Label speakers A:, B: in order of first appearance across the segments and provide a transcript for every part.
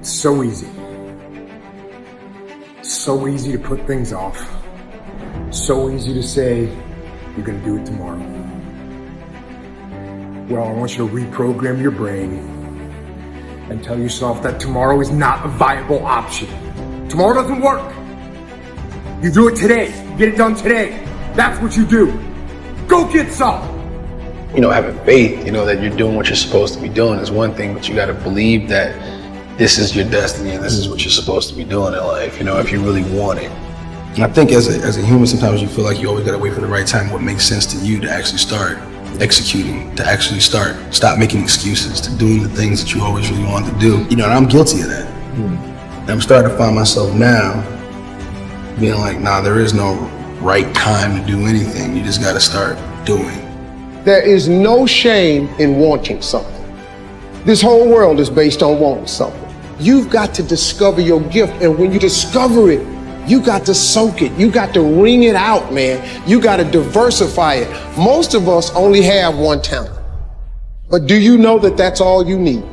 A: So easy. So easy to put things off. So easy to say, you're gonna do it tomorrow. Well, I want you to reprogram your brain and tell yourself that tomorrow is not a viable option. Tomorrow doesn't work. You do it today. You get it done today. That's what you do. Go get some.
B: Having faith, that you're doing what you're supposed to be doing is one thing, but you got to believe that this is your destiny and this is what you're supposed to be doing in life, if you really want it. And I think as a human, sometimes you feel like you always got to wait for the right time, what makes sense to you to actually start executing, to actually stop making excuses, to doing the things that you always really wanted to do. And I'm guilty of that. And I'm starting to find myself now being like, nah, there is no right time to do anything. You just got to start doing.
C: There is no shame in wanting something. This whole world is based on wanting something. You've got to discover your gift, and when you discover it, you got to soak it. You got to wring it out, man. You got to diversify it. Most of us only have one talent. But do you know that that's all you need?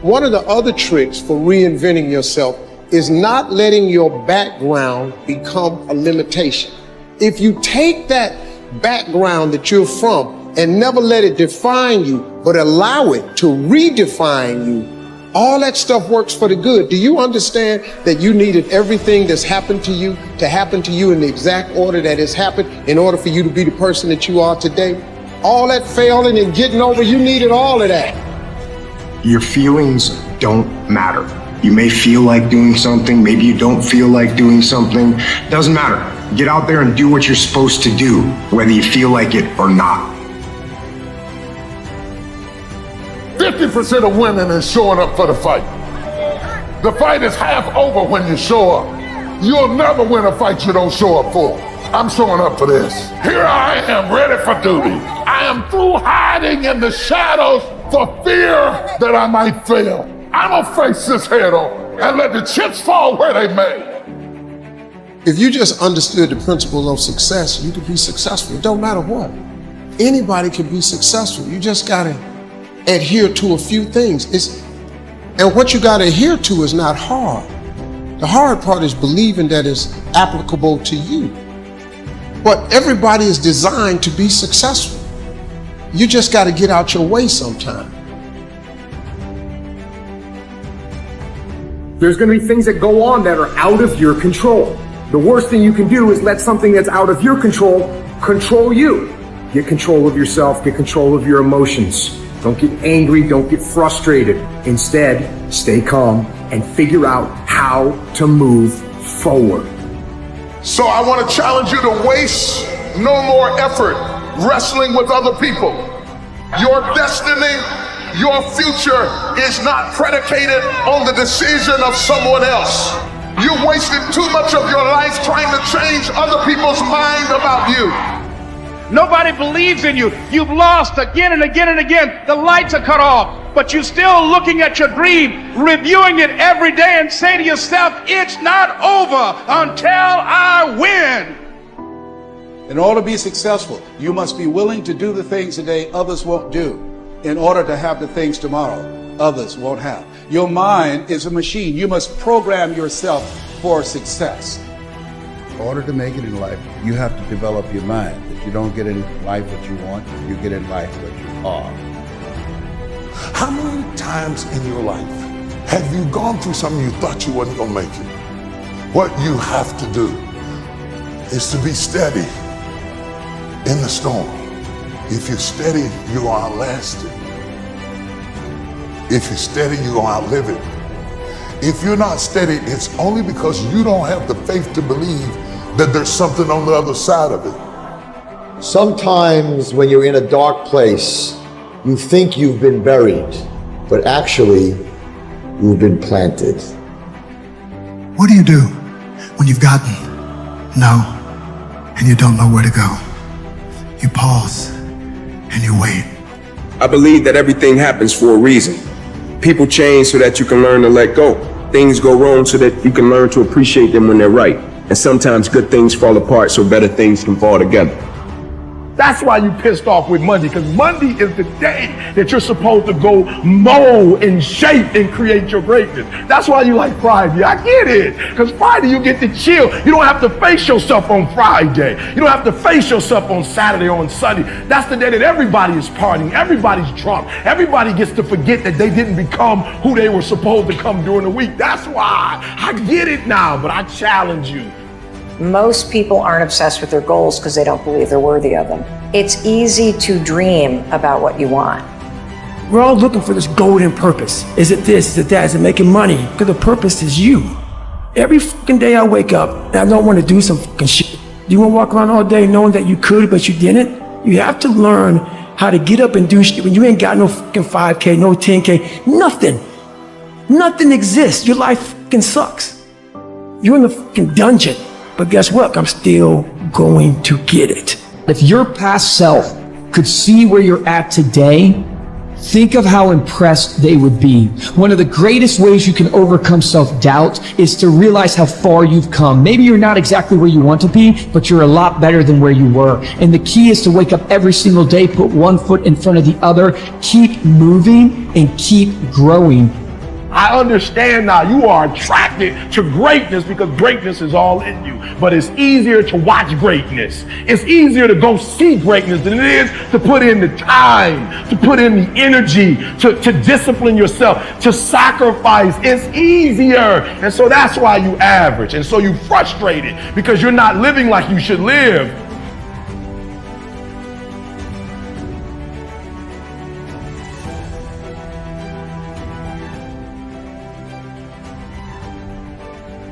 C: One of the other tricks for reinventing yourself is not letting your background become a limitation. If you take that background that you're from and never let it define you, but allow it to redefine you, all that stuff works for the good. Do you understand that you needed everything that's happened to you to happen to you in the exact order that it's happened in order for you to be the person that you are today? All that failing and getting over, you needed all of that.
A: Your feelings don't matter. You may feel like doing something, maybe you don't feel like doing something. Doesn't matter. Get out there and do what you're supposed to do, whether you feel like it or not.
D: 50% of winning is showing up for the fight. The fight is half over when you show up. You'll never win a fight you don't show up for. I'm showing up for this. Here I am, ready for duty. I am through hiding in the shadows for fear that I might fail. I'm gonna face this head on and let the chips fall where they may.
C: If you just understood the principles of success, you could be successful. It don't matter what. Anybody can be successful. You just gotta adhere to a few things. And what you gotta adhere to is not hard. The hard part is believing that it's applicable to you. But everybody is designed to be successful. You just gotta get out your way sometime.
A: There's gonna be things that go on that are out of your control. The worst thing you can do is let something that's out of your control you. Get control of yourself, get control of your emotions. Don't get angry, don't get frustrated. Instead, stay calm and figure out how to move forward.
D: So I want to challenge you to waste no more effort wrestling with other people. Your destiny, your future is not predicated on the decision of someone else. You wasted too much of your life trying to change other people's mind about you.
E: Nobody believes in you. You've lost again and again and again. The lights are cut off, but you're still looking at your dream, reviewing it every day and say to yourself, it's not over until I win.
F: In order to be successful, you must be willing to do the things today others won't do in order to have the things tomorrow others won't have. Your mind is a machine. You must program yourself for success.
G: In order to make it in life, you have to develop your mind. If you don't get in life what you want, you get in life what you are.
D: How many times in your life have you gone through something you thought you wasn't gonna make it? What you have to do is to be steady in the storm. If you're steady, you're gonna outlast it. If you're steady, you're gonna outlive it. If you're not steady, it's only because you don't have the faith to believe that there's something on the other side of it.
H: Sometimes when you're in a dark place, you think you've been buried, but actually, you've been planted.
I: What do you do when you've gotten no and you don't know where to go? You pause and you wait.
J: I believe that everything happens for a reason. People change so that you can learn to let go. Things go wrong so that you can learn to appreciate them when they're right. And sometimes good things fall apart so better things can fall together.
C: That's why you pissed off with Monday, because Monday is the day that you're supposed to go mold and shape and create your greatness. That's why you like Friday. I get it, because Friday you get to chill. You don't have to face yourself on Friday. You don't have to face yourself on Saturday or on Sunday. That's the day that everybody is partying, everybody's drunk, everybody gets to forget that they didn't become who they were supposed to come during the week. That's why I get it now, but I challenge you.
K: Most people aren't obsessed with their goals because they don't believe they're worthy of them. It's easy to dream about what you want.
L: We're all looking for this golden purpose. Is it this? Is it that? Is it making money? Because the purpose is you. Every fucking day I wake up and I don't want to do some fucking shit. Do you want to walk around all day knowing that you could, but you didn't? You have to learn how to get up and do shit when you ain't got no fucking 5K, no 10K, nothing. Nothing exists. Your life fucking sucks. You're in the fucking dungeon. But guess what? I'm still going to get it.
M: If your past self could see where you're at today, think of how impressed they would be. One of the greatest ways you can overcome self-doubt is to realize how far you've come. Maybe you're not exactly where you want to be, but you're a lot better than where you were. And the key is to wake up every single day, put one foot in front of the other, keep moving and keep growing.
C: I understand now you are attracted to greatness because greatness is all in you. But it's easier to watch greatness. It's easier to go see greatness than it is to put in the time, to put in the energy, to discipline yourself, to sacrifice. It's easier. And so that's why you average. And so you're frustrated because you're not living like you should live.